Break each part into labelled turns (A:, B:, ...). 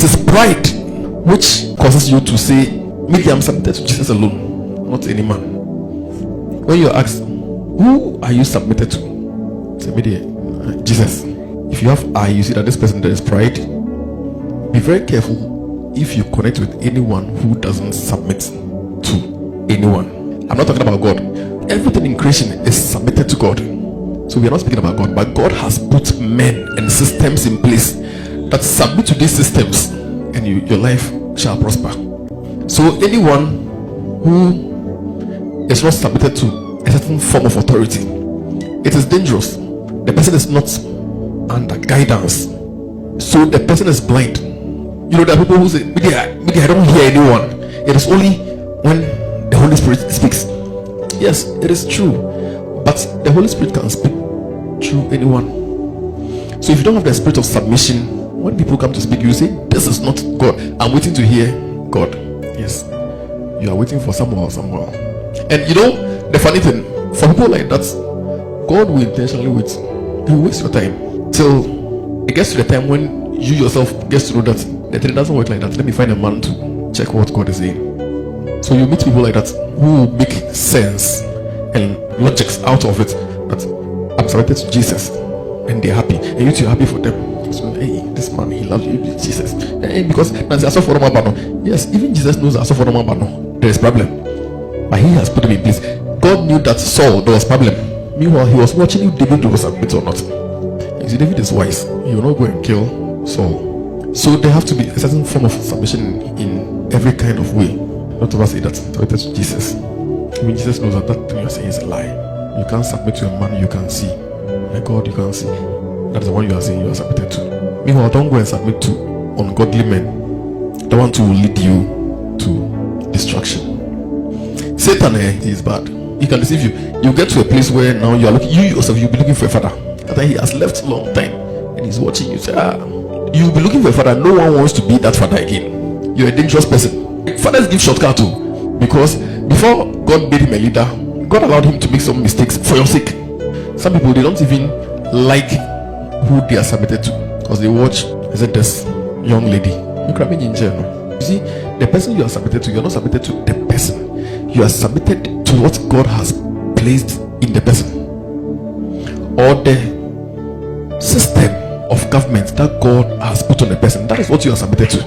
A: It is pride which causes you to say, maybe I'm submitted to Jesus alone, not any man. When you're asked, who are you submitted to? Say, maybe Jesus. If you have eye, you see that this person, there is pride. Be very careful if you connect with anyone who doesn't submit to anyone. I'm not talking about God. Everything in creation is submitted to God. So we are not speaking about God, but God has put men and systems in place that submit to these systems, and your life shall prosper. So anyone who is not submitted to a certain form of authority, it is dangerous. The person is not under guidance, so the person is blind. You know, there are people who say, maybe I don't hear anyone. It is only when the Holy Spirit speaks. Yes, it is true, but the Holy Spirit can speak through anyone. So if you don't have the spirit of submission, when people come to speak, you say, this is not God. I'm waiting to hear God. Yes, you are waiting for someone or someone. And you know, the funny thing, for people like that, God will intentionally wait. He will waste your time till it gets to the time when you yourself gets to know that the thing doesn't work like that. Let me find a man to check what God is saying. So you meet people like that who make sense and logics out of it, that I'm submitted to Jesus, and they're happy, and you two are happy for them. So hey, this man, he loves you, Jesus. Hey, because yes, even Jesus knows there is problem, but he has put him in place. God knew that Saul, there was problem. Meanwhile, he was watching if David was submit or not. You see, David is wise. He will not go and kill Saul. So there have to be a certain form of submission in every kind of way. Not of us say that submitted to Jesus. I mean, Jesus knows that thing you're saying is a lie. You can't submit to a man you can see. A God you can't see. That is the one you are saying you are submitted to. Meanwhile, don't go and submit to ungodly men. The one to lead you to destruction. Satan, he is bad. He can deceive you. You get to a place where now you are looking, you yourself, you'll be looking for a father. And then he has left a long time and he's watching you. Say, you'll be looking for a father. No one wants to be that father again. You're a dangerous person. Fathers give shortcut too, because before God made him a leader, God allowed him to make some mistakes for your sake. Some people, they don't even like who they are submitted to, because they watch, is it this young lady? You see, the person you are submitted to, you're not submitted to the person. You are submitted to what God has placed in the person, or the system of government that God has put on the person. That is what you are submitted to.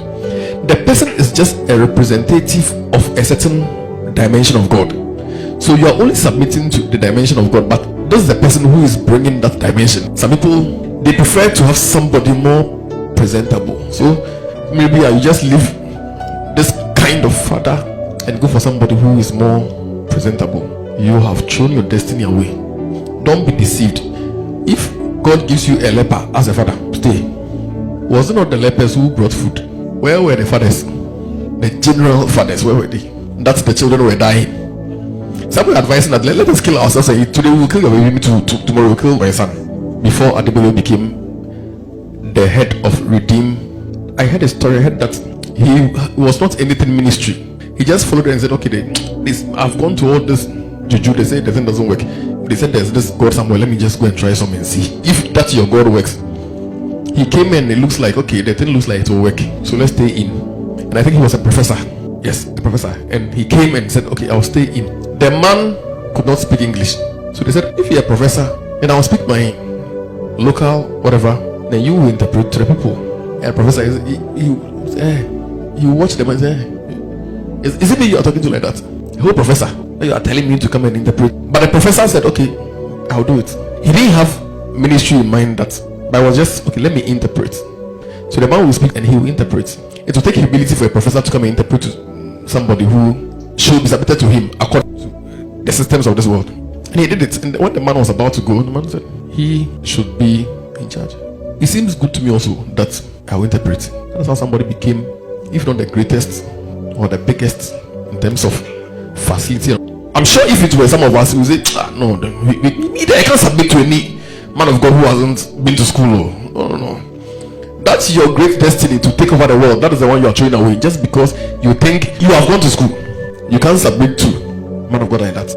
A: The person is just a representative of a certain dimension of God. So you are only submitting to the dimension of God, but this is the person who is bringing that dimension. Some people, they prefer to have somebody more presentable. So maybe you just leave this kind of father and go for somebody who is more presentable. You have thrown your destiny away. Don't be deceived. If God gives you a leper as a father, stay. Was it not the lepers who brought food? Where were the fathers? The general fathers, where were they? That's the children were dying. Some were advising that let us kill ourselves. Today we will kill your baby, tomorrow we will kill my son. Before Adibolo became the head of Redeem, I heard a story. I heard that he was not anything ministry. He just followed and said, okay, I've gone to all this juju. They say the thing doesn't work. They said there's this God somewhere. Let me just go and try some and see if that your God works. He came in, it looks like, okay, the thing looks like it will work, so let's stay in. And I think he was a professor. Yes, a professor. And he came and said, okay, I'll stay in. The man could not speak English. So they said, if you're a professor, then I'll speak my local whatever, then you will interpret to the people. And professor, he watched them and said, is it me you are talking to like that? The whole professor, you are telling me to come and interpret. But the professor said, okay, I'll do it. He didn't have ministry in mind, that but I was just, okay, let me interpret. So the man will speak and he will interpret. It will take humility for a professor to come and interpret to somebody who should be submitted to him according to the systems of this world. And he did it. And when the man was about to go, the man said he should be in charge. It seems good to me also that I will interpret. That's how somebody became, if not the greatest or the biggest in terms of facility. I'm sure if it were some of us, we would say, no, I can't submit to any man of God who hasn't been to school. No. That's your great destiny, to take over the world. That is the one you are throwing away just because you think you have gone to school. You can't submit to man of God like that.